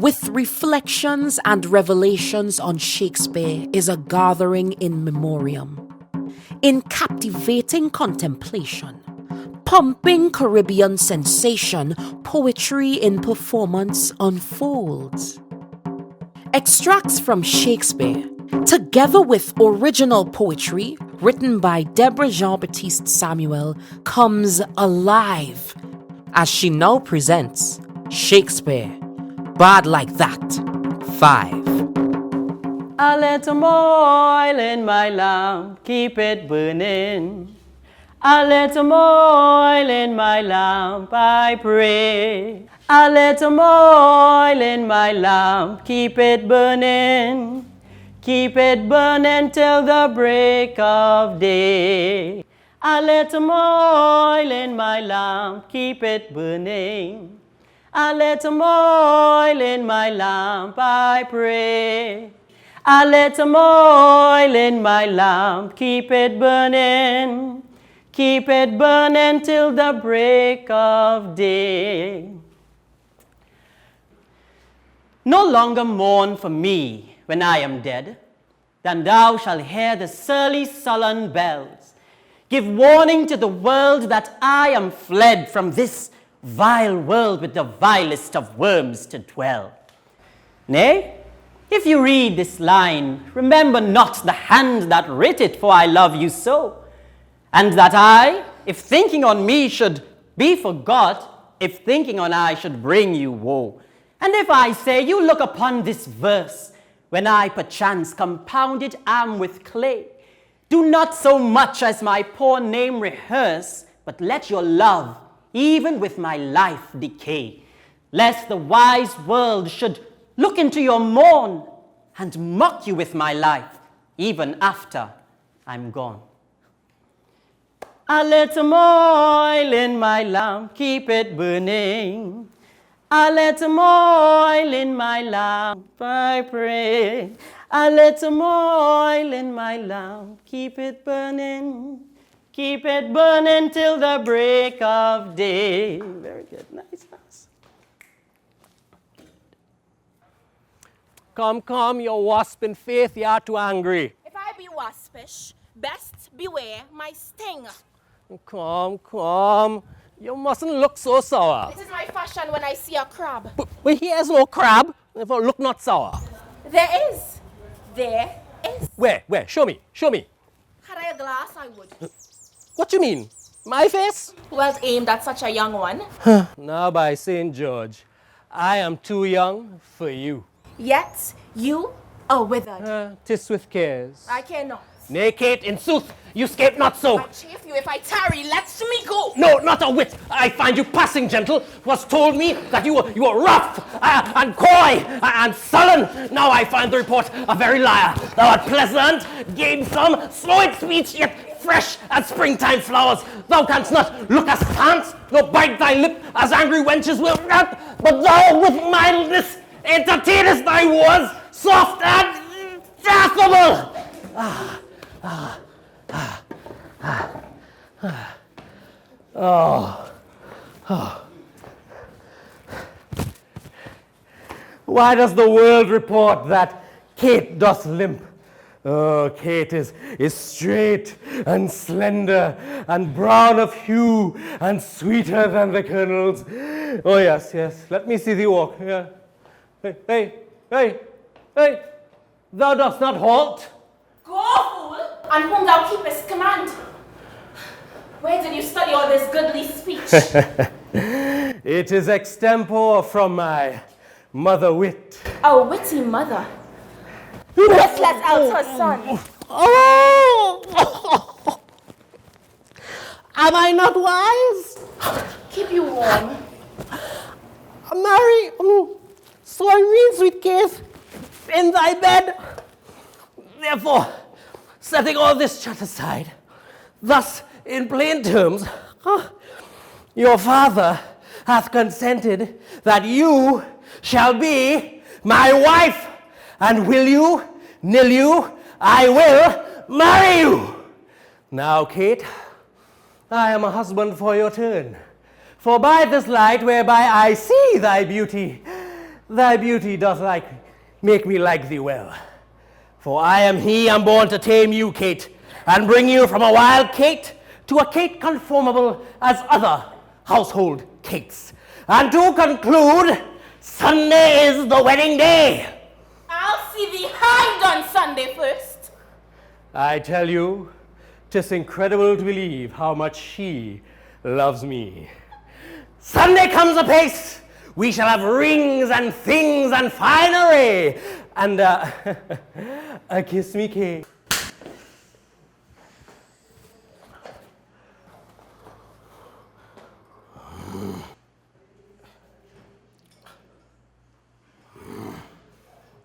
with reflections and revelations on Shakespeare is a gathering in memoriam. In captivating contemplation, pumping Caribbean sensation, poetry in performance unfolds. Extracts from Shakespeare, together with original poetry written by Deborah Jean-Baptiste-Samuel, comes alive as she now presents Shakespeare Bard Like That 5. A little oil in my lamp, keep it burning. A little oil in my lamp, I pray. A little oil in my lamp, keep it burning. Keep it burning till the break of day. A little oil in my lamp, keep it burning. A little oil in my lamp, I pray. A little oil in my lamp, keep it burning. Keep it burning till the break of day. No longer mourn for me when I am dead, then thou shalt hear the surly sullen bells give warning to the world that I am fled from this vile world with the vilest of worms to dwell. Nay, if you read this line, remember not the hand that writ it, for I love you so, and that I, if thinking on me should be forgot, if thinking on I should bring you woe. And if I say you look upon this verse, when I perchance compounded am with clay, do not so much as my poor name rehearse, but let your love, even with my life, decay, lest the wise world should look into your mourn and mock you with my life, even after I'm gone. A little oil in my lamp, keep it burning. A little oil in my lamp, I pray. A little oil in my lamp, keep it burning. Keep it burning till the break of day. Very good, nice. Come, your wasp in faith, you are too angry. If I be waspish, best beware my sting. Come. You mustn't look so sour. This is my fashion when I see a crab. But here's no crab. Therefore, look not sour. There is. Where? Show me. Had I a glass, I would. What you mean? My face? Well aimed at such a young one. Now, by St. George, I am too young for you. Yet you are withered. 'Tis with cares. I care not. Nay, Kate, in sooth, you scape not so. I chafe you if I tarry. Let me go. No, not a whit. I find you passing gentle. 'Twas told me that you were rough and coy and sullen. Now I find the report a very liar. Thou art pleasant, gamesome, slow in speech, yet fresh as springtime flowers. Thou canst not look askance, nor bite thy lip as angry wenches will not. But thou with mildness entertainest thy wars, soft and affable. Why does the world report that Kate doth limp? Oh, Kate is straight and slender and brown of hue and sweeter than the kernels. Oh, yes. Let me see thee walk. Yeah. Hey. Thou dost not halt. Go, fool, and whom thou keepest command. Where did you study all this goodly speech? It is extempore from my mother wit. A witty mother. Let's let out her son. Oh! Am I not wise? Keep you warm. Marry, so I mean, sweet Kate, in thy bed. Therefore, setting all this chat aside, thus, in plain terms, your father hath consented that you shall be my wife, and will you, nill you, I will marry you. Now, Kate, I am a husband for your turn. For by this light whereby I see thy beauty, thy beauty doth make me like thee well. For I am he am born to tame you, Kate, and bring you from a wild Kate to a Kate conformable as other household Kates. And to conclude, Sunday is the wedding day. I'll see thee hanged on Sunday first. I tell you, 'tis incredible to believe how much she loves me. Sunday comes apace. We shall have rings and things and finery. And kiss me, Kate.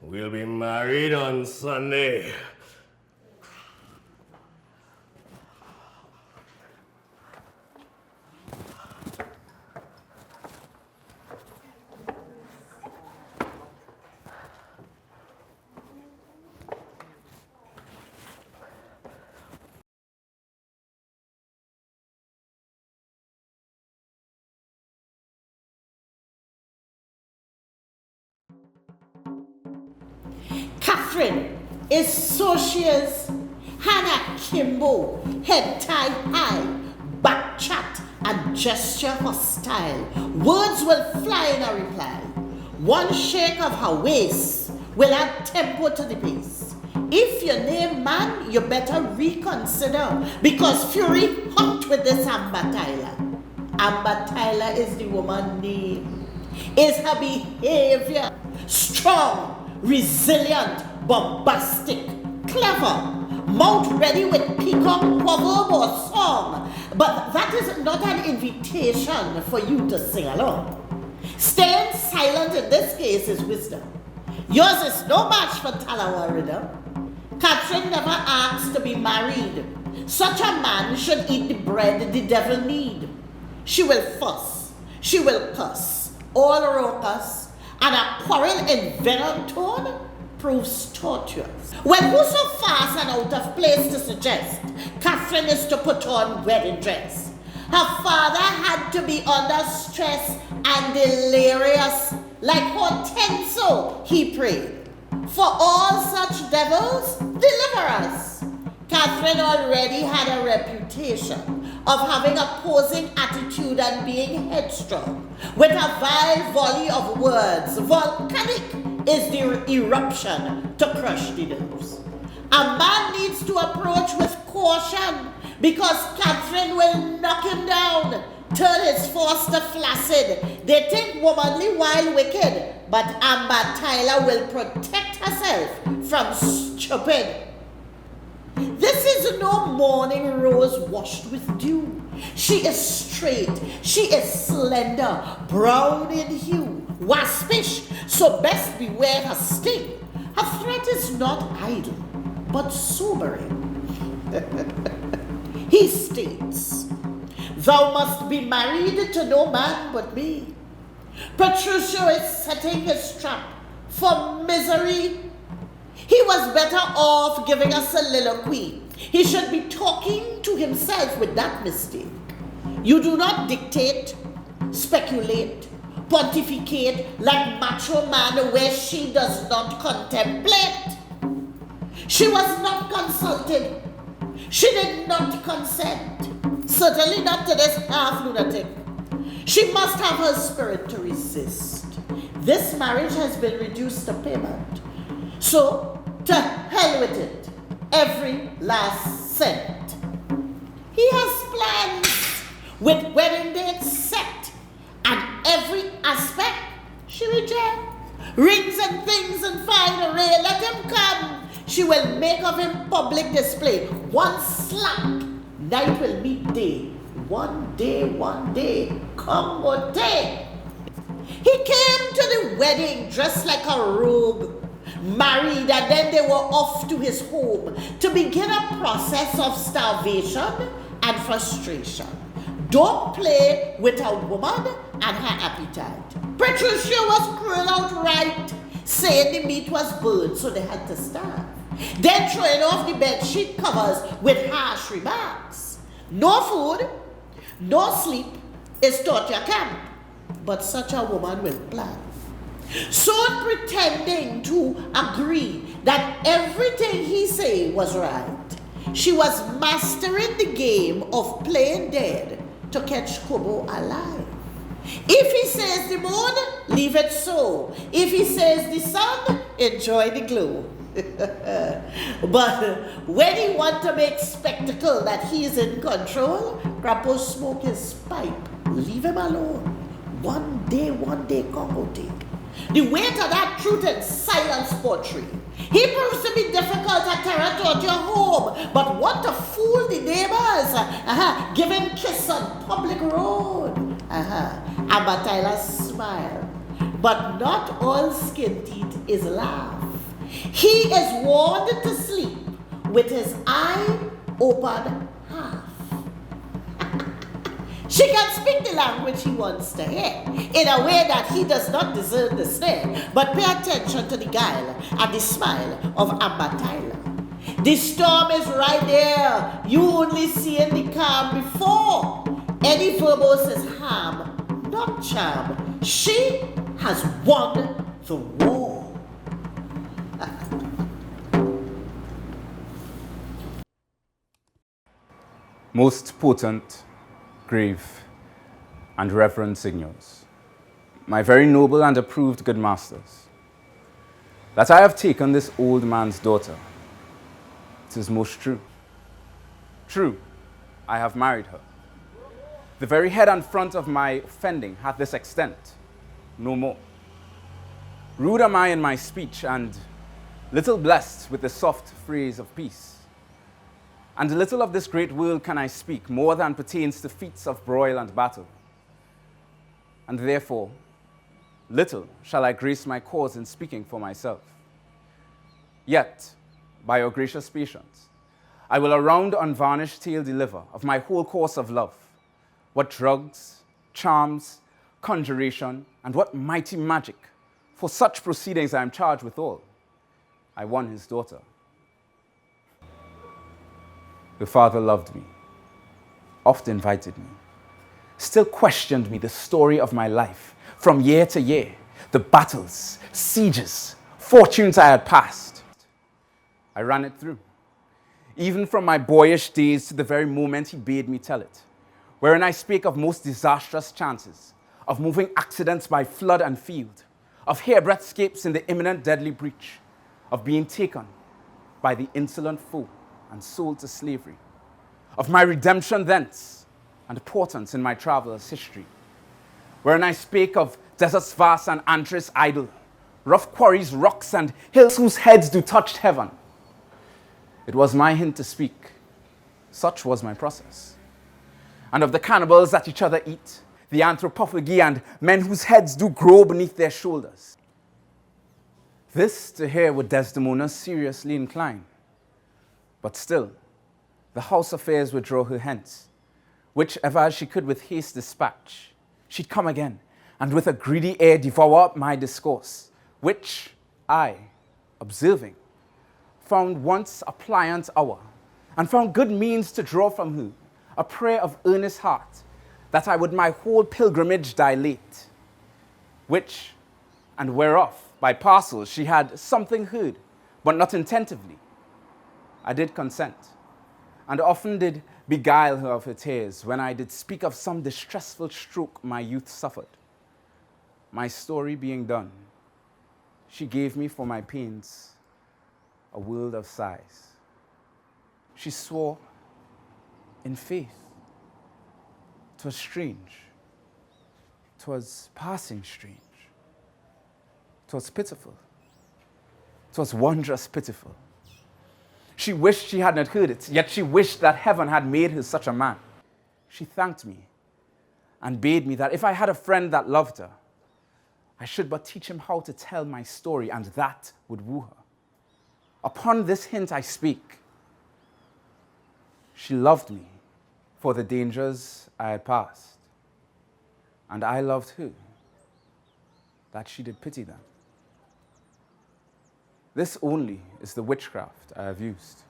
We'll be married on Sunday. Catherine is so she is. Hannah Kimbo, head tie high, back chat and gesture hostile. Words will fly in a reply. One shake of her waist will add tempo to the pace. If your name man, you better reconsider, because fury hot with this Amber Tyler. Amber Tyler is the woman's name. Is her behavior strong, resilient, bombastic, clever, mouth ready with peacock, proverb or song, but that is not an invitation for you to sing along. Staying silent in this case is wisdom. Yours is no match for Talawa rhythm. Catherine never asked to be married. Such a man should eat the bread the devil need. She will fuss, she will cuss, all raucous, and a quarrel in venom tone proves tortuous. Well, who's so fast and out of place to suggest Catherine is to put on wedding dress? Her father had to be under stress and delirious, like Hortenso, he prayed. For all such devils, deliver us. Catherine already had a reputation of having a posing attitude and being headstrong, with a vile volley of words. Volcanic is the eruption to crush the nerves. A man needs to approach with caution, because Catherine will knock him down, turn his force to flaccid. They think womanly while wicked, but Amber Tyler will protect herself from stupid. This is no morning rose washed with dew. She is straight, she is slender, brown in hue, waspish, so best beware her sting. Her threat is not idle, but sobering. He states, thou must be married to no man but me. Petruchio is setting his trap for misery. He was better off giving a soliloquy. He should be talking to himself with that mistake. You do not dictate, speculate, pontificate like macho man where she does not contemplate. She was not consulted. She did not consent. Certainly not to this half-lunatic. She must have her spirit to resist. This marriage has been reduced to payment. So, to hell with it. Every last cent. He has plans with wedding dates set, and every aspect she rejects. Rings and things and finery, let him come. She will make of him public display. One slap, night will meet day. One day, come or day. He came to the wedding dressed like a rogue, married, and then they were off to his home to begin a process of starvation and frustration. Don't play with a woman and her appetite. Petruchio was cruel outright, saying the meat was burned, so they had to starve. Then throwing off the bedsheet covers with harsh remarks. No food, no sleep is torture camp, but such a woman will plan. soon pretending to agree that everything he said was right. She was mastering the game of playing dead to catch Kobo alive. If he says the moon, leave it so. If he says the sun, enjoy the glow. But when he wants to make spectacle that he is in control, Grandpa smoke his pipe. Leave him alone. One day, Congo take. The weight of that truth and silence poetry. He proves to be difficult at terror at your home, but want to fool the neighbors. Give him kiss on public road. Abba Tyler smile. But not all skin teeth is laugh. He is warned to sleep with his eye open half. She can speak the language he wants to hear in a way that he does not deserve the snare, but pay attention to the guile and the smile of Amber Tyler. The storm is right there. You only see in the calm before. Any verbose is harm, not charm. She has won the war. Most potent, grave, and reverend signors, my very noble and approved good masters, that I have taken this old man's daughter, it is most true. True, I have married her. The very head and front of my offending hath this extent, no more. Rude am I in my speech, and little blessed with the soft phrase of peace. And little of this great world can I speak, more than pertains to feats of broil and battle. And therefore, little shall I grace my cause in speaking for myself. Yet, by your gracious patience, I will a round unvarnished tale deliver of my whole course of love, what drugs, charms, conjuration, and what mighty magic, for such proceedings I am charged withal, I won his daughter. The father loved me, oft invited me, still questioned me the story of my life from year to year, the battles, sieges, fortunes I had passed. I ran it through, even from my boyish days to the very moment he bade me tell it, wherein I spake of most disastrous chances, of moving accidents by flood and field, of hairbreadth escapes in the imminent deadly breach, of being taken by the insolent foe and sold to slavery, of my redemption thence and portents in my traveller's history, wherein I spake of deserts vast and antres idle, rough quarries, rocks, and hills whose heads do touch heaven. It was my hint to speak, such was my process, and of the cannibals that each other eat, the anthropophagi and men whose heads do grow beneath their shoulders. This to hear would Desdemona seriously incline. But still, the house affairs would draw her hence, which ever as she could with haste dispatch, she'd come again, and with a greedy air devour up my discourse, which I, observing, found once a pliant hour, and found good means to draw from her a prayer of earnest heart, that I would my whole pilgrimage dilate, which, and whereof by parcels she had something heard, but not attentively. I did consent, and often did beguile her of her tears when I did speak of some distressful stroke my youth suffered. My story being done, she gave me for my pains a world of sighs. She swore, in faith, 'twas strange, 'twas passing strange, 'twas pitiful, 'twas wondrous pitiful. She wished she had not heard it, yet she wished that heaven had made her such a man. She thanked me and bade me that if I had a friend that loved her, I should but teach him how to tell my story, and that would woo her. Upon this hint I speak. She loved me for the dangers I had passed, and I loved her, that she did pity them. This only is the witchcraft I have used.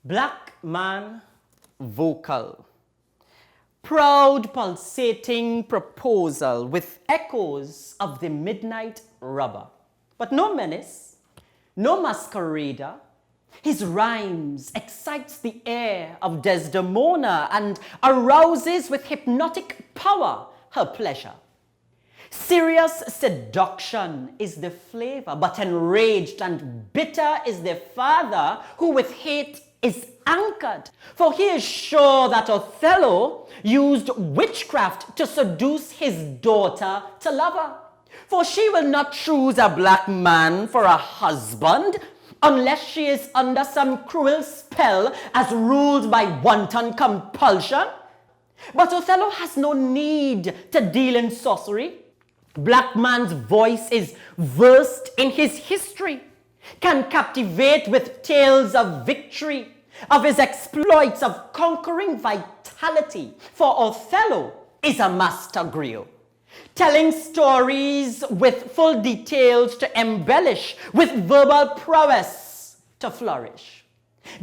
Black man vocal. Proud pulsating proposal with echoes of the midnight rubber. But no menace, no masquerader. His rhymes excites the air of Desdemona and arouses with hypnotic power her pleasure. Serious seduction is the flavor, but enraged and bitter is the father who with hate is anchored. For he is sure that Othello used witchcraft to seduce his daughter to love her. For she will not choose a black man for a husband unless she is under some cruel spell as ruled by wanton compulsion. But Othello has no need to deal in sorcery. Black man's voice is versed in his history, can captivate with tales of victory, of his exploits of conquering vitality. For Othello is a master griot, telling stories with full details to embellish, with verbal prowess to flourish.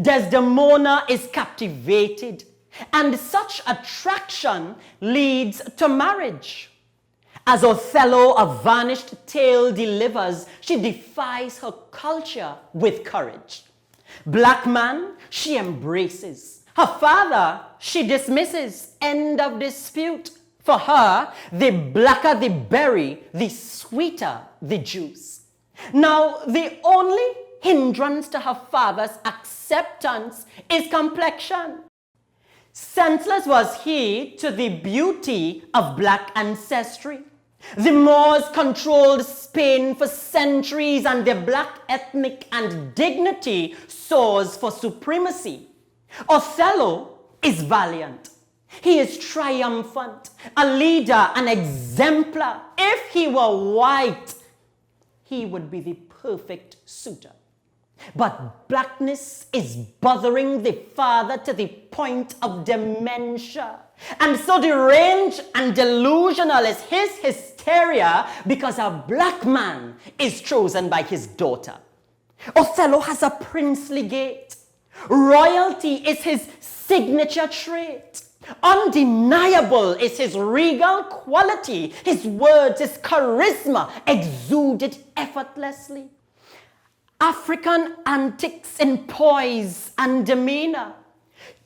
Desdemona is captivated, and such attraction leads to marriage. As Othello a vanished tale delivers, she defies her culture with courage. Black man, she embraces. Her father, she dismisses. End of dispute. For her, the blacker the berry, the sweeter the juice. Now, the only hindrance to her father's acceptance is complexion. Senseless was he to the beauty of black ancestry. The Moors controlled Spain for centuries, and the black ethnic and dignity soars for supremacy. Othello is valiant. He is triumphant, a leader, an exemplar. If he were white, he would be the perfect suitor. But blackness is bothering the father to the point of dementia. And so deranged and delusional is his hysteria because a black man is chosen by his daughter. Othello has a princely gait. Royalty is his signature trait. Undeniable is his regal quality. His words, his charisma exuded effortlessly. African antics in poise and demeanor,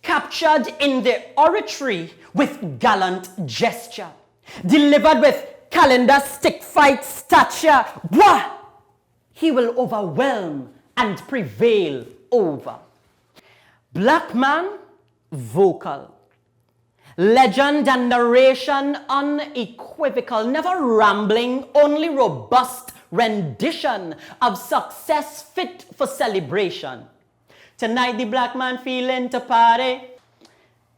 captured in the oratory with gallant gesture, delivered with calendar stick fight stature. Wah! He will overwhelm and prevail over. Black man, vocal. Legend and narration unequivocal, never rambling, only robust rendition of success fit for celebration. Tonight the black man feeling to party.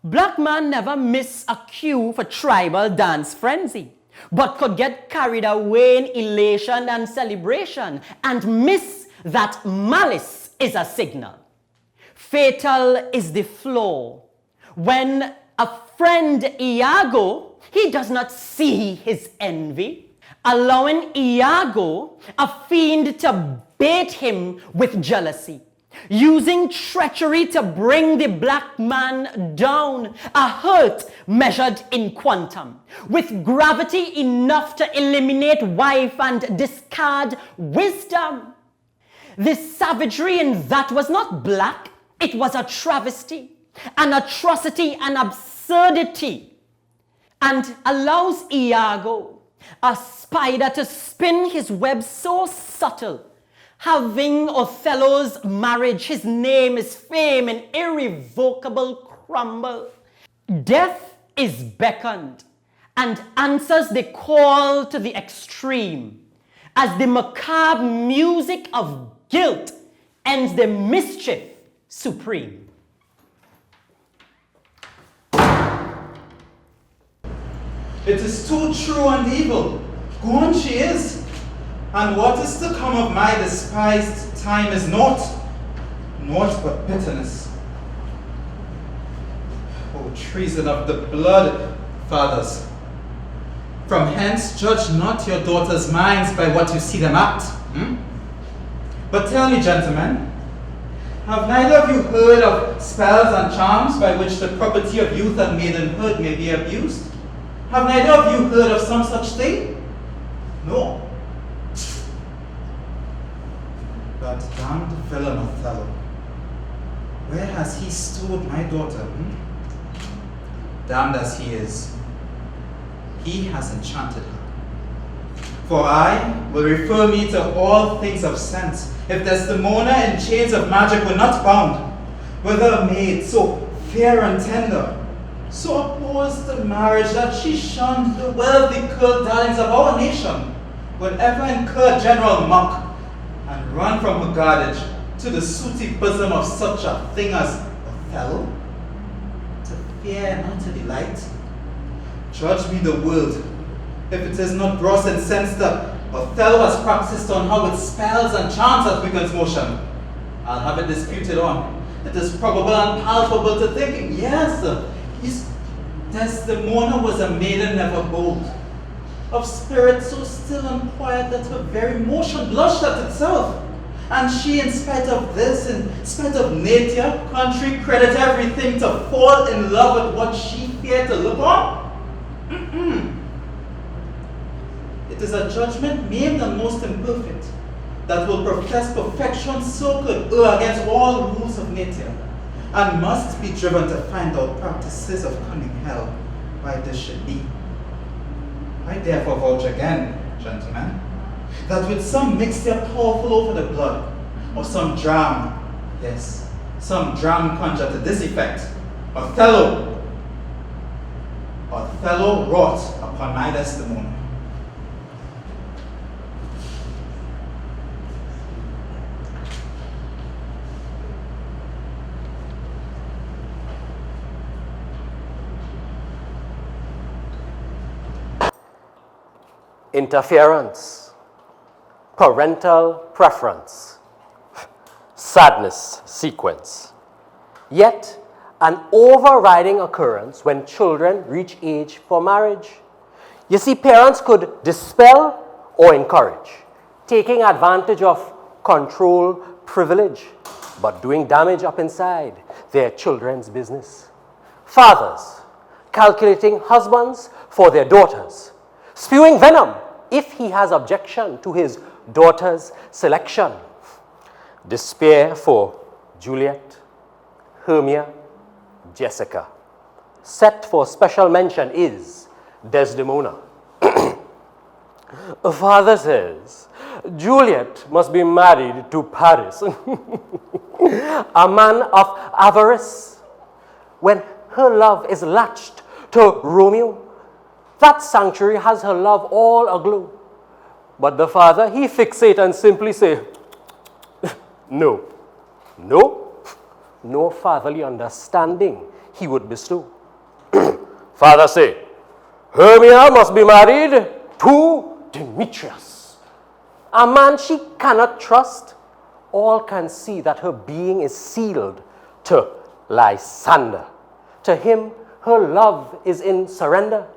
Black man never miss a cue for tribal dance frenzy, but could get carried away in elation and celebration and miss that malice is a signal. Fatal is the flaw when a friend Iago, he does not see his envy, allowing Iago, a fiend, to bait him with jealousy, using treachery to bring the black man down, a hurt measured in quantum, with gravity enough to eliminate wife and discard wisdom. The savagery in that was not black, it was a travesty, an atrocity, an absurdity, and allows Iago, a spider, to spin his web so subtle, having Othello's marriage, his name, his fame, an irrevocable crumble. Death is beckoned and answers the call to the extreme, as the macabre music of guilt ends the mischief supreme. It is too true and evil. Gone she is. And what is to come of my despised time is naught but bitterness. O treason of the blood, fathers! From hence judge not your daughters' minds by what you see them act. But tell me, gentlemen, Have neither of you heard of spells and charms by which the property of youth and maidenhood may be abused? Have neither of you heard of some such thing? No. But damned villain Othello, where has he stored my daughter? Damned as he is, he has enchanted her. For I will refer me to all things of sense. If Desdemona in chains of magic were not bound, whether a maid so fair and tender, so opposed to marriage that she shunned the wealthy curled darlings of our nation, would ever incur general mock and run from her guardage to the sooty bosom of such a thing as Othello? To fear, not to delight. Judge me the world, if it is not gross and sense that Othello has practiced on her with spells and charms at Wiccan's motion. I'll have it disputed on. It is probable and palpable to thinking, yes, Desdemona was a maiden never bold, of spirit so still and quiet that her very motion blushed at itself. And she, in spite of this, in spite of nature, country, credit, everything, to fall in love with what she feared to look on? It is a judgment maimed and most imperfect, that will profess perfection so could err against all rules of nature, and must be driven to find out practices of cunning hell why this should be. I therefore vouch again, gentlemen, that with some mixture powerful over the blood, or some dram, yes, some dram conjured to this effect, Othello wrought upon my Desdemona. Interference, parental preference, sadness sequence. Yet, an overriding occurrence when children reach age for marriage. You see, parents could dispel or encourage, taking advantage of control, privilege, but doing damage up inside their children's business. Fathers, calculating husbands for their daughters, spewing venom if he has objection to his daughter's selection. Despair for Juliet, Hermia, Jessica. Set for special mention is Desdemona. A father says, Juliet must be married to Paris, a man of avarice. When her love is latched to Romeo, that sanctuary has her love all aglow. But the father, he fixate and simply say, no, no fatherly understanding he would bestow. Father say, Hermia must be married to Demetrius, a man she cannot trust. All can see that her being is sealed to Lysander. To him, her love is in surrender.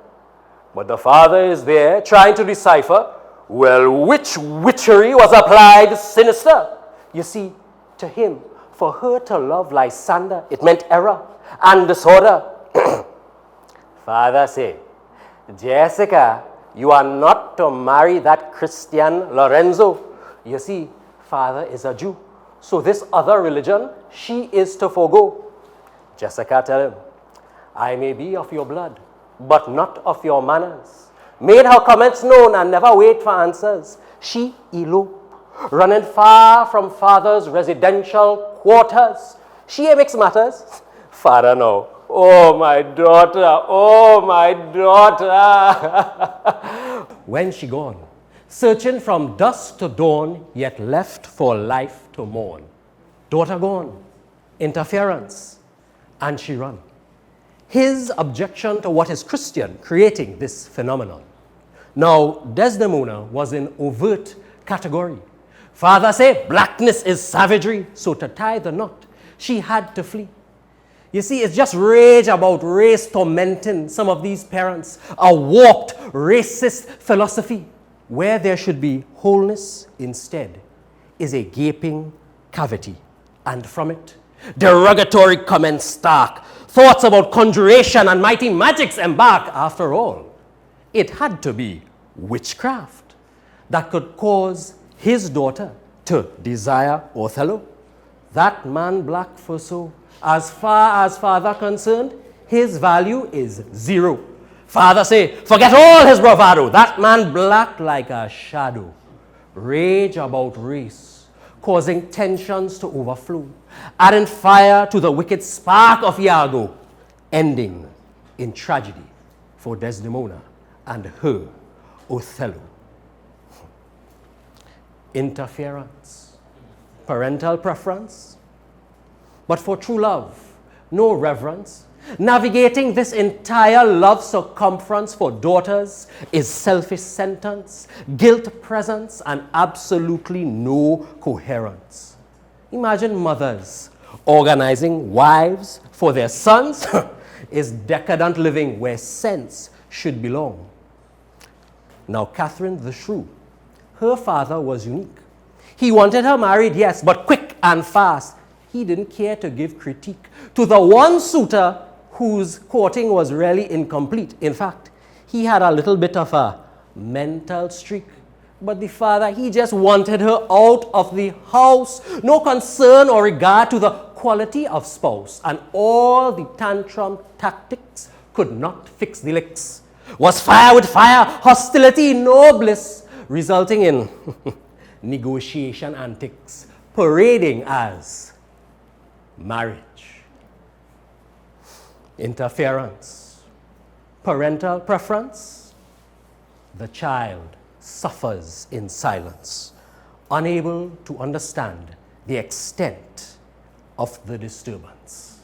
But the father is there trying to decipher, well, which witchery was applied sinister? You see, to him, for her to love Lysander, it meant error and disorder. Father say, Jessica, you are not to marry that Christian Lorenzo. You see, father is a Jew, so this other religion she is to forego. Jessica tell him, I may be of your blood, but not of your manners. Made her comments known and never wait for answers. She elope, running far from father's residential quarters. She makes matters. Father no. Oh my daughter. When she gone, searching from dusk to dawn, yet left for life to mourn. Daughter gone, interference, and she run. His objection to what is Christian, creating this phenomenon. Now, Desdemona was in overt category. Father said, blackness is savagery, so to tie the knot, she had to flee. You see, it's just rage about race tormenting some of these parents, a warped, racist philosophy. Where there should be wholeness, instead, is a gaping cavity And from it, derogatory comments stark, thoughts about conjuration and mighty magics embark. After all, it had to be witchcraft that could cause his daughter to desire Othello. That man black for so, as far as father concerned, his value is zero. Father say, forget all his bravado. That man black like a shadow. Rage about race, causing tensions to overflow, adding fire to the wicked spark of Iago, ending in tragedy for Desdemona and her Othello. Interference, parental preference, but for true love, no reverence. Navigating this entire love circumference for daughters is selfish sentence, guilt presence, and absolutely no coherence. Imagine mothers organizing wives for their sons is decadent living where sense should belong. Now, Catherine the Shrew, her father was unique. He wanted her married, yes, but quick and fast. He didn't care to give critique to the one suitor whose courting was really incomplete. In fact, he had a little bit of a mental streak. But the father, he just wanted her out of the house. No concern or regard to the quality of spouse. And all the tantrum tactics could not fix the licks. Was fire with fire, hostility, no bliss, resulting in negotiation antics, parading as marriage. Interference, parental preference. The child suffers in silence, unable to understand the extent of the disturbance.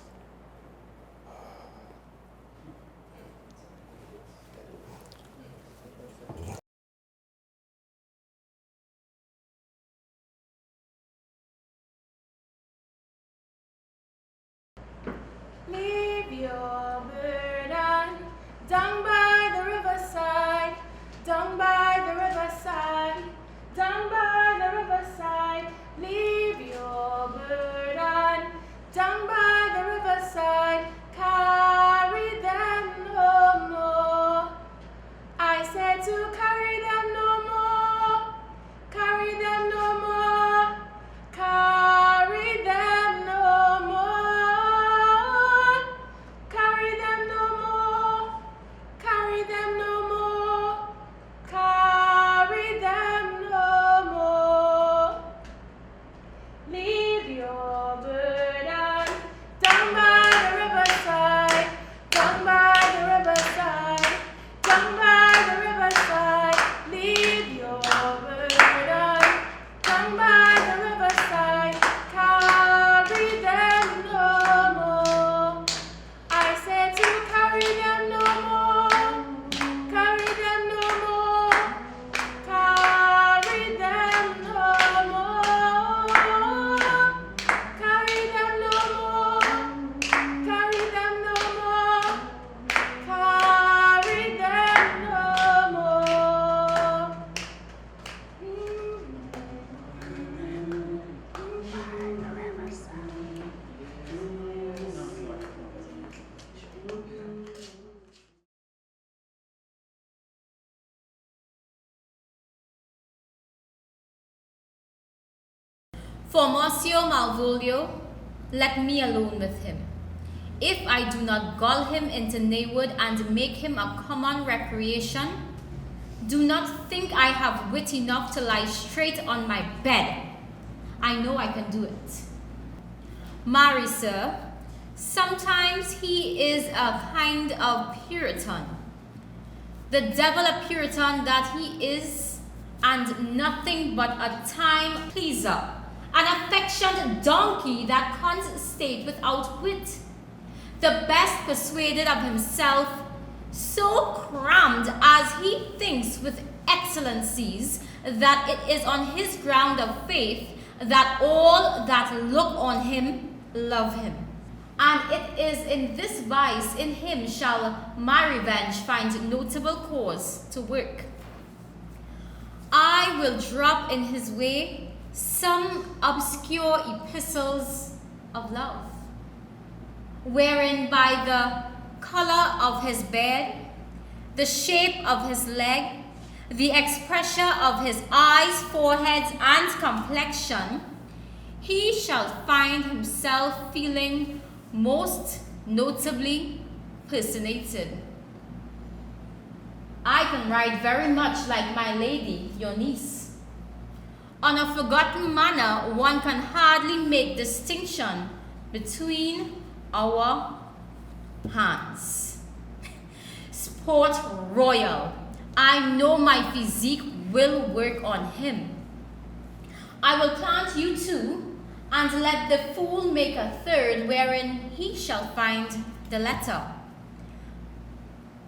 Leave your burden down by the riverside, down by the riverside, down by the riverside. Leave your burden down by the riverside. Carry them no more. I said to carry them no more. Carry them no more. Carry them no more. Carry them no more. Carry them no more. Carry them no more. Leave your burden down by the riverside, down by the riverside, down by the riverside. Leave your burden down by the riverside. Carry them no more. I said to carry them no more. Carry them no more. Carry them no more. Carry them no more. Carry them no more. Carry them no more. For Monsieur Malvolio, let me alone with him. If I do not gull him into knavehood and make him a common recreation, do not think I have wit enough to lie straight on my bed. I know I can do it. Marry, sir, sometimes he is a kind of Puritan. The devil a Puritan that he is, and nothing but a time pleaser, an affectioned donkey that can't state without wit. The best persuaded of himself, so crammed as he thinks with excellencies, that it is on his ground of faith that all that look on him love him. And it is in this vice in him shall my revenge find notable cause to work. I will drop in his way some obscure epistles of love, wherein by the color of his bed, the shape of his leg, the expression of his eyes, foreheads, and complexion, he shall find himself feeling most notably personated. I can write very much like my lady, your niece. On a forgotten manner, one can hardly make distinction between our hands. Sport royal. I know my physique will work on him. I will plant you two, and let the fool make a third, wherein he shall find the letter.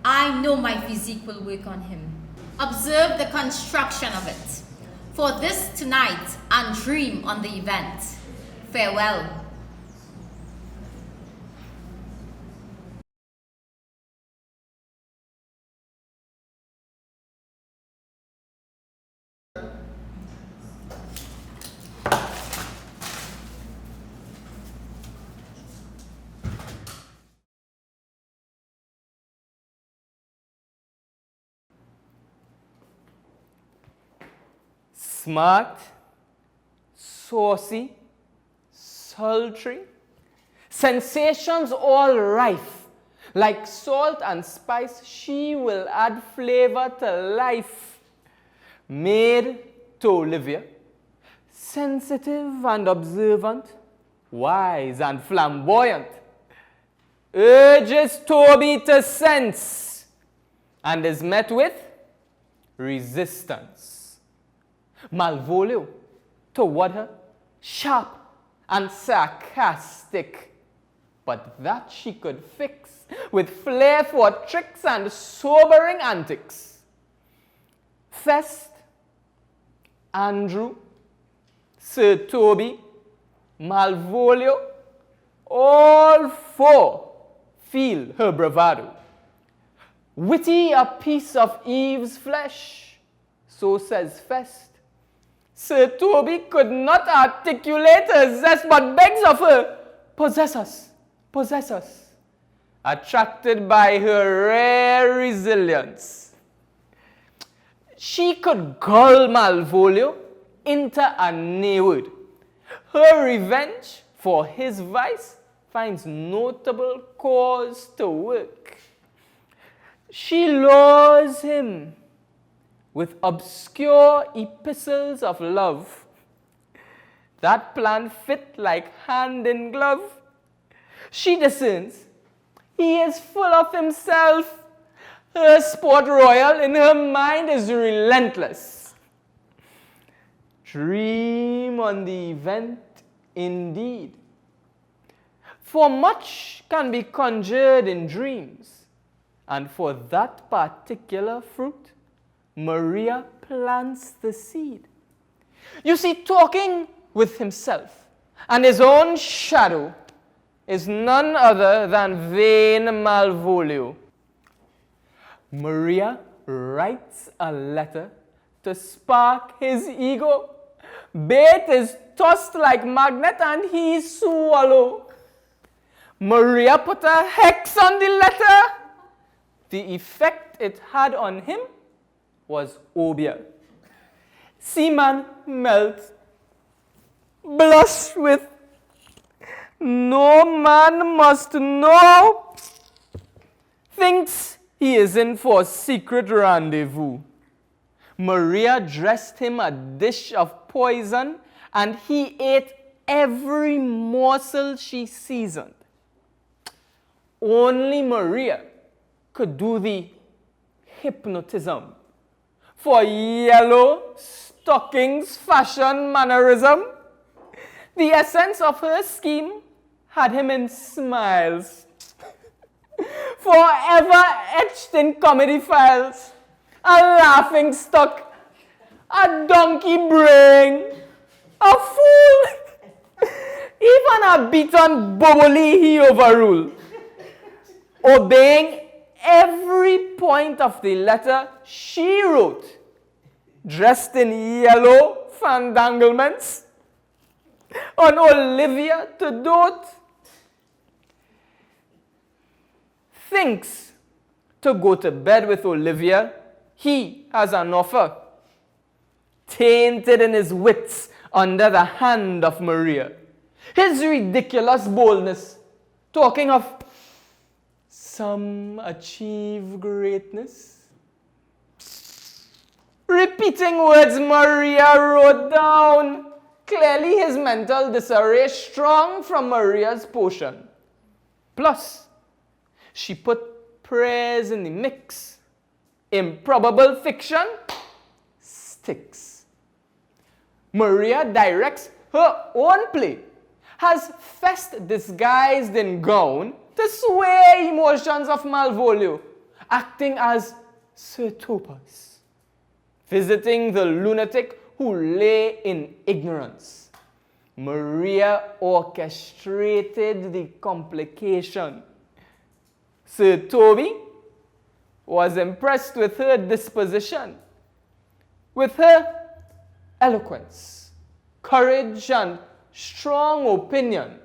I know my physique will work on him. Observe the construction of it. For this tonight, and dream on the event. Farewell. Smart, saucy, sultry, sensations all rife. Like salt and spice, she will add flavor to life. Maid to Olivia, sensitive and observant, wise and flamboyant, urges Toby to sense, and is met with resistance. Malvolio, toward her, sharp and sarcastic, but that she could fix with flair for tricks and sobering antics. Fest, Andrew, Sir Toby, Malvolio, all four feel her bravado. Witty a piece of Eve's flesh, so says Fest. Sir Toby could not articulate her zest, but begs of her, possess us, attracted by her rare resilience. She could gull Malvolio into a nayword. Her revenge for his vice finds notable cause to work. She lures him with obscure epistles of love that plan fit like hand in glove. She discerns he is full of himself. Her sport royal in her mind is relentless. Dream on the event indeed. For much can be conjured in dreams, and for that particular fruit, Maria plants the seed. You see, talking with himself and his own shadow is none other than vain Malvolio. Maria writes a letter to spark his ego. Bait is tossed like magnet and he swallow. Maria put a hex on the letter. The effect it had on him was obia. Seaman melt, blush with, no man must know, thinks he is in for secret rendezvous. Maria dressed him a dish of poison, and he ate every morsel she seasoned. Only Maria could do the hypnotism. For yellow stockings fashion mannerism, the essence of her scheme had him in smiles, forever etched in comedy files, a laughing stock, a donkey brain, a fool, even a beaten boboli he overruled, obeying every point of the letter she wrote, dressed in yellow fandanglements. on Olivia to dote. Thinks to go to bed with Olivia, he has an offer. Tainted in his wits under the hand of Maria. His ridiculous boldness, talking of some achieve greatness. Repeating words Maria wrote down. Clearly his mental disarray strong from Maria's potion. Plus, she put prayers in the mix. Improbable fiction sticks. Maria directs her own play, has Fest disguised in gown to sway emotions of Malvolio, acting as Sir Topas, visiting the lunatic who lay in ignorance. Maria orchestrated the complication. Sir Toby was impressed with her disposition, with her eloquence, courage, and strong opinion.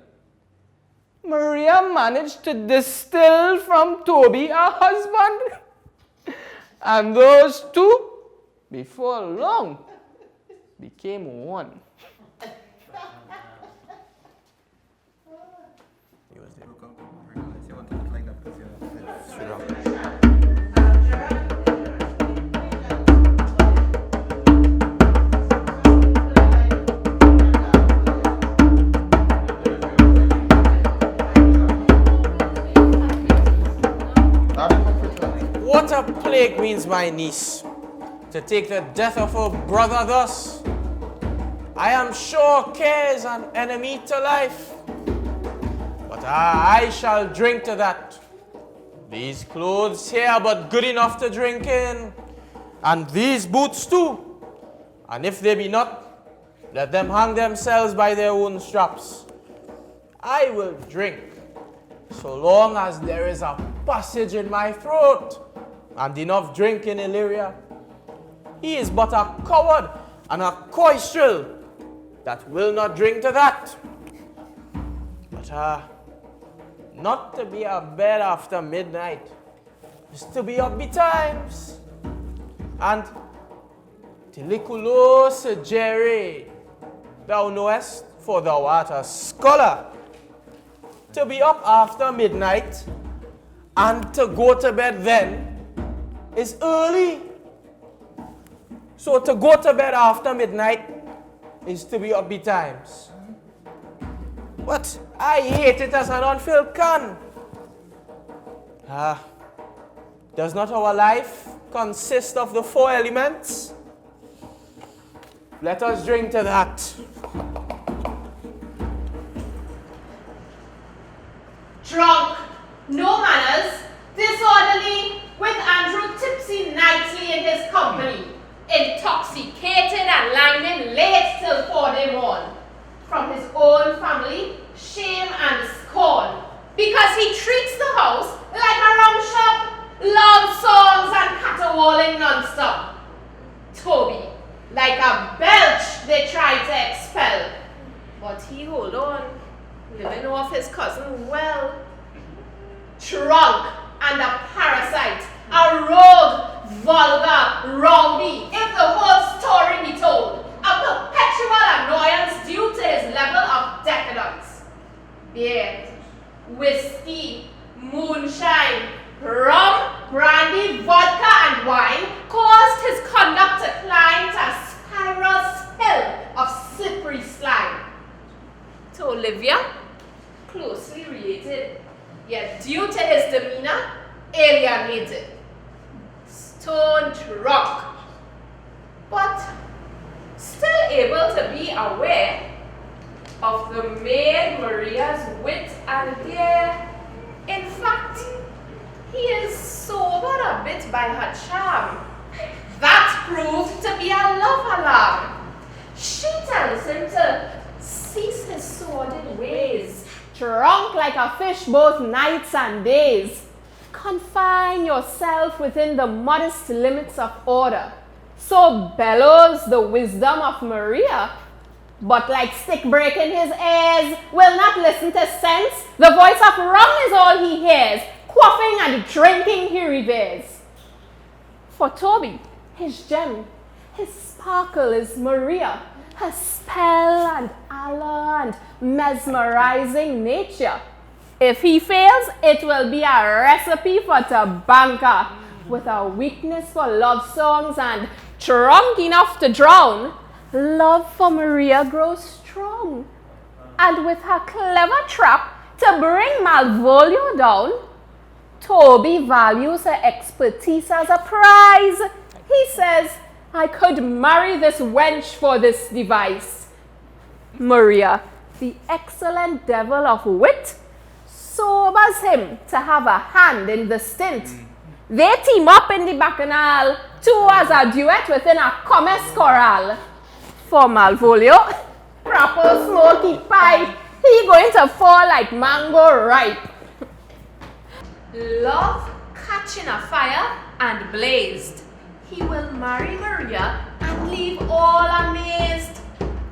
Maria managed to distill from Toby a husband, and those two, before long, became one. What a plague means my niece, to take the death of her brother thus. I am sure care is an enemy to life, but I shall drink to that. These clothes here are but good enough to drink in, and these boots too. And if they be not, let them hang themselves by their own straps. I will drink, so long as there is a passage in my throat, and enough drink in Illyria. He is but a coward and a coistrel that will not drink to that. But not to be abed after midnight is to be up betimes. And tiliculo sugere, thou knowest, for thou art a scholar, to be up after midnight and to go to bed then is early. So to go to bed after midnight is to be up betimes. But I hate it as an unfilled can. Does not our life consist of the four elements? Let us drink to that. Drunk, no manners, disorderly, with Andrew tipsy nightly in his company, intoxicated and lying late till 4 day morn, from his own family, shame and scorn, because he treats the house like a rum shop, love songs and caterwauling non-stop. Toby, like a belch they tried to expel, but he hold on, living off his cousin well. Drunk and a parasite, a rogue, vulgar, rowdy, if the whole story be told, a perpetual annoyance due to his level of decadence. Beer, whiskey, moonshine, rum, brandy, vodka, and wine caused his conduct to climb to a spiral hill of slippery slime. To Olivia, closely related, yet due to his demeanor, alienated. Stone drunk, but still able to be aware of the maid Maria's wit and dare. In fact, he is sobered a bit by her charm. That proved to be a love alarm. She tells him to cease his sordid ways. Drunk like a fish both nights and days. Confine yourself within the modest limits of order. So bellows the wisdom of Maria. but like stick breaking his ears, will not listen to sense. The voice of wrong is all he hears, quaffing and drinking he reveres. For Toby, his gem, his sparkle is Maria, her spell and allure and mesmerizing nature. If he fails, it will be a recipe for Tabanka, with a weakness for love songs and drunk enough to drown. Love for Maria grows strong, and with her clever trap to bring Malvolio down, Toby values her expertise as a prize. He says, I could marry this wench for this device. Maria, the excellent devil of wit, sobers him to have a hand in the stint. They team up in the bacchanal, two as a duet within a commerce chorale. For Malvolio, proper smoky pipe, he going to fall like mango ripe. Love catching a fire and blazed, he will marry Maria and leave all amazed.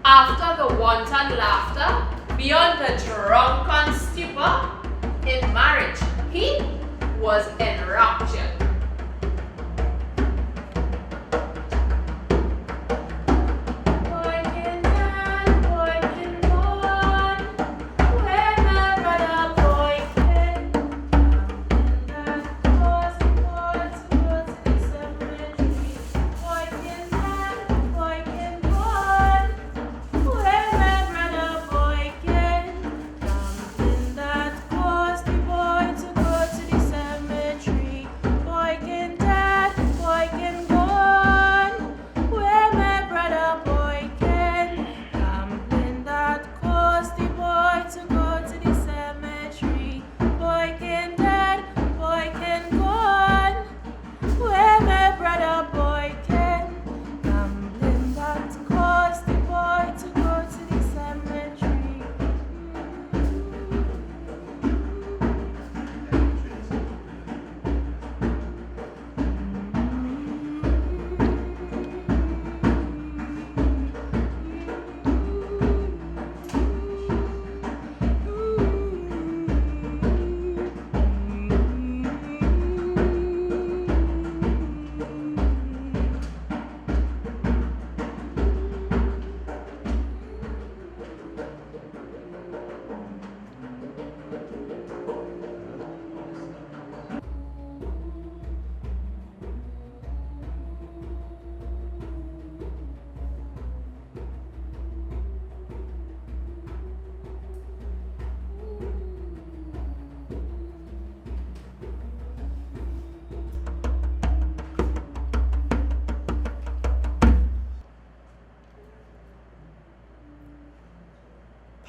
After the wanton laughter, beyond the drunken stupor, in marriage he was enraptured.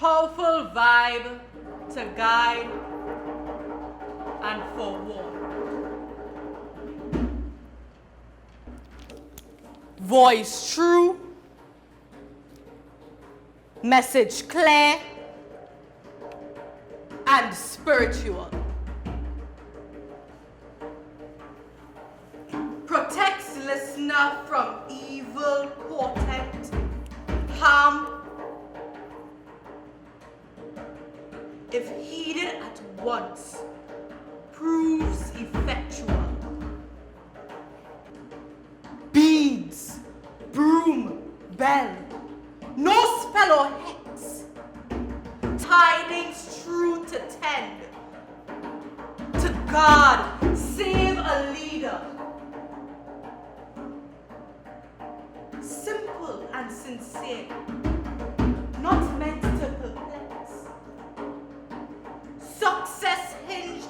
Powerful vibe to guide and forewarn. Voice true, message clear and spiritual. Protects listener from evil portent, harm, if heeded at once, proves effectual. Beads, broom, bell, no spell or hex, tidings true to tend, to God save a leader. Simple and sincere, not meant to perplex. Success hinged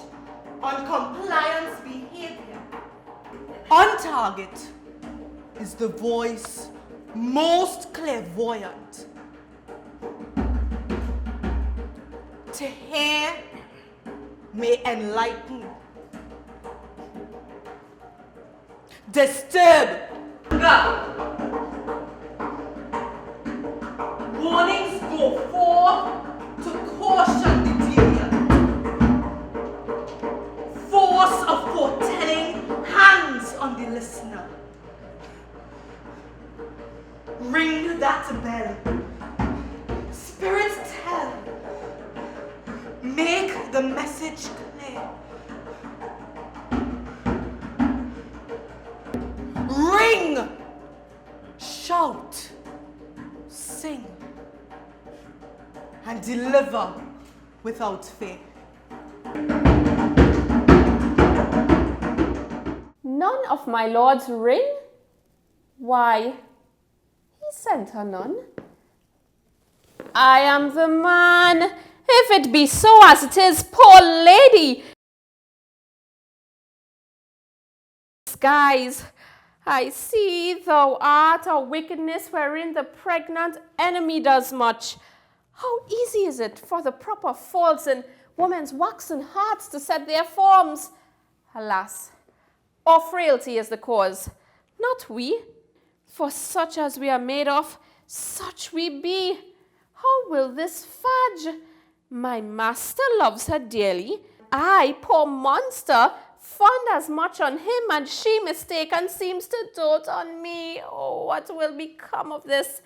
on compliance behavior. On target is the voice most clairvoyant. To hear may enlighten. Disturb. Warnings go forth to caution the deviant. Force of foretelling hangs on the listener. Ring that bell. the message clear. Ring! Shout! Sing! And deliver without fear. None of my lords ring? Why, he sent her none. I am the man, if it be so as it is, poor lady. Skies, I see thou art a wickedness wherein the pregnant enemy does much. How easy is it for the proper faults in women's waxen hearts to set their forms? Alas, our frailty is the cause, not we. For such as we are made of, such we be. How will this fudge? My master loves her dearly. I, poor monster, fond as much on him, and she mistaken seems to dote on me. Oh, what will become of this?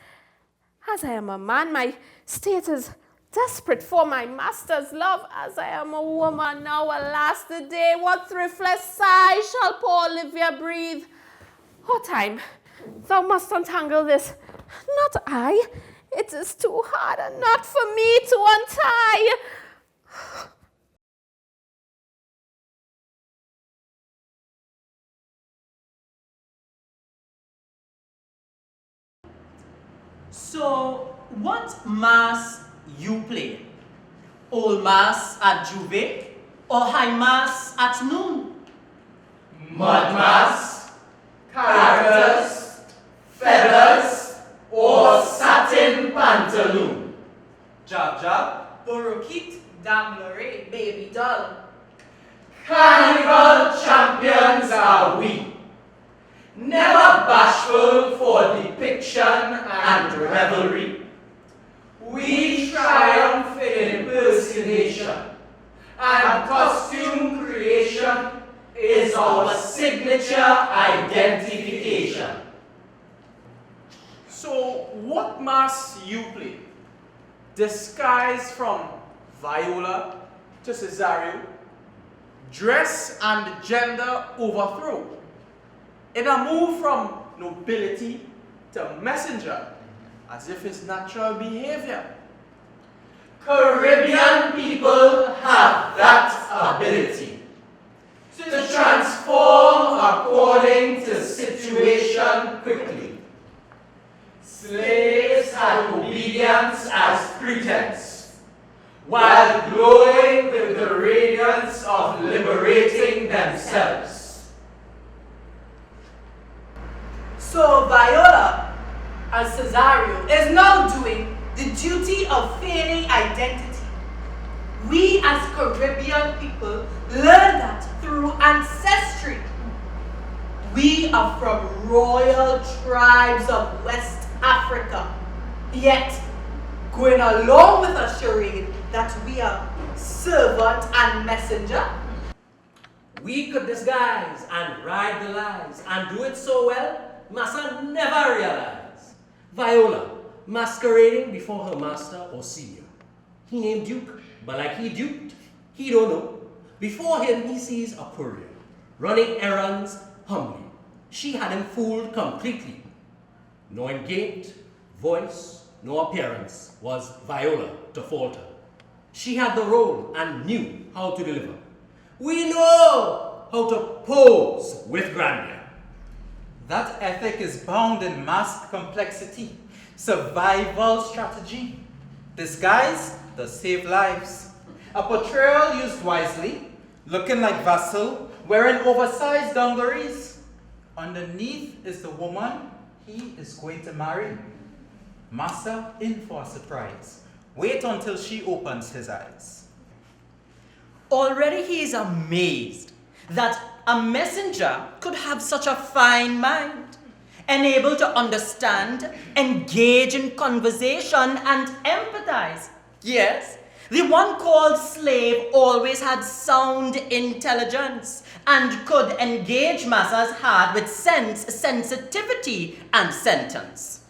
As I am a man, my state is desperate for my master's love. As I am a woman now, alas the day, what thriftless sigh shall poor Olivia breathe? Oh, time, thou must untangle this. Not I. It is too hard a knot for me to untie. So, what mass you play? Old mass at Juve or high mass at noon? Mud mass, characters, feathers, or satin pantaloon. Jab jab, borokit, damlore, baby doll. Carnival champions are we. Never bashful for depiction and revelry. We triumph in impersonation, and costume creation is our signature identification. So, what mass you play? Disguise from Viola to Cesario, dress and gender overthrow. In a move from nobility to messenger, as if it's natural behavior. Caribbean people have that ability to transform according to situation quickly. Slaves had obedience as pretense, while glowing with the radiance of liberating themselves. So Viola, as Cesario, is now doing the duty of feigning identity. We as Caribbean people learn that through ancestry. We are from royal tribes of West Africa, yet going along with a charade that we are servant and messenger. We could disguise and ride the lies and do it so well, Massa never realized. Viola, masquerading before her master or senior. He named Duke, but like he duped, he don't know. Before him, he sees a courier, running errands humbly. She had him fooled completely. No gait, voice, no appearance was Viola to falter. She had the role and knew how to deliver. We know how to pose with grandeur. That ethic is bound in masked complexity, survival strategy. Disguise does save lives. A portrayal used wisely, looking like vassal, wearing oversized dungarees. Underneath is the woman he is going to marry. Massa in for a surprise. Wait until she opens his eyes. Already he is amazed that a messenger could have such a fine mind, able to understand, engage in conversation, and empathize. Yes, the one called slave always had sound intelligence and could engage Massa's heart with sense, sensitivity, and sentence.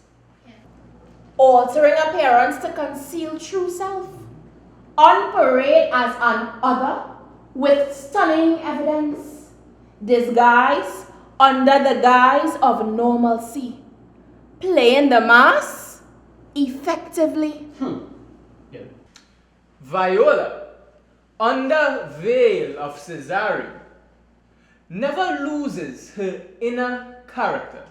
Altering appearance to conceal true self. on parade as an other with stunning evidence, disguised under the guise of normalcy, playing the mass effectively. Viola, under veil of Cesario, never loses her inner character.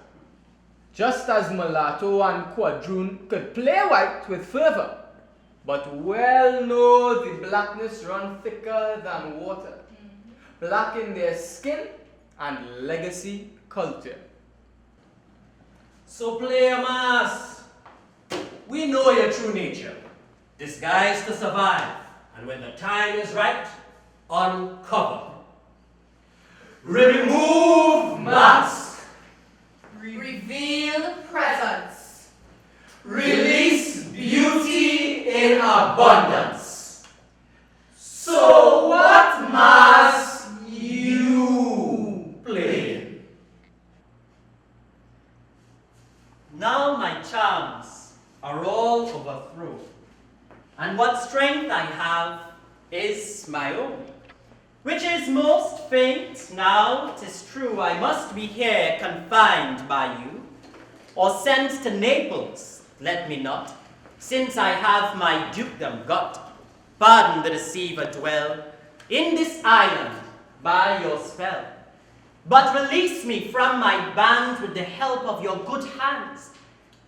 Just as Mulatto and Quadroon could play white with fervor, but well know the blackness run thicker than water, black in their skin and legacy culture. So play a mass. We know your true nature, disguised to survive, and when the time is right, uncover. Remove mask. Reveal presence. Release beauty in abundance. So what mass you play? Now my charms are all overthrown, and what strength I have is my own, which is most faint. Now 'tis true I must be here confined by you, or sent to Naples, let me not, since I have my dukedom got. Pardon the deceiver dwell in this island by your spell, but release me from my band with the help of your good hands.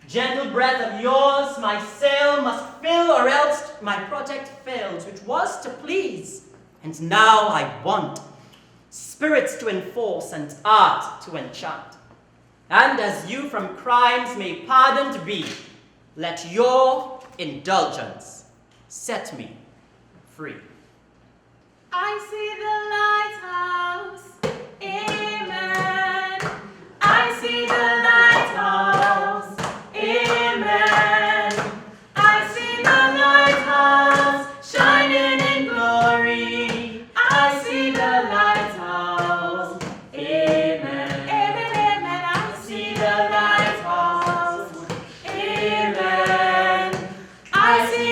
Gentle breath of yours my sail must fill, or else my project fails, which was to please, and now I want spirits to enforce and art to enchant. And as you from crimes may pardoned be, let your indulgence set me free. I see the lighthouse, amen. I see the lighthouse, amen. I see the lighthouse shining in glory. I see the lighthouse, amen. Amen, amen. I see the lighthouse, amen. I see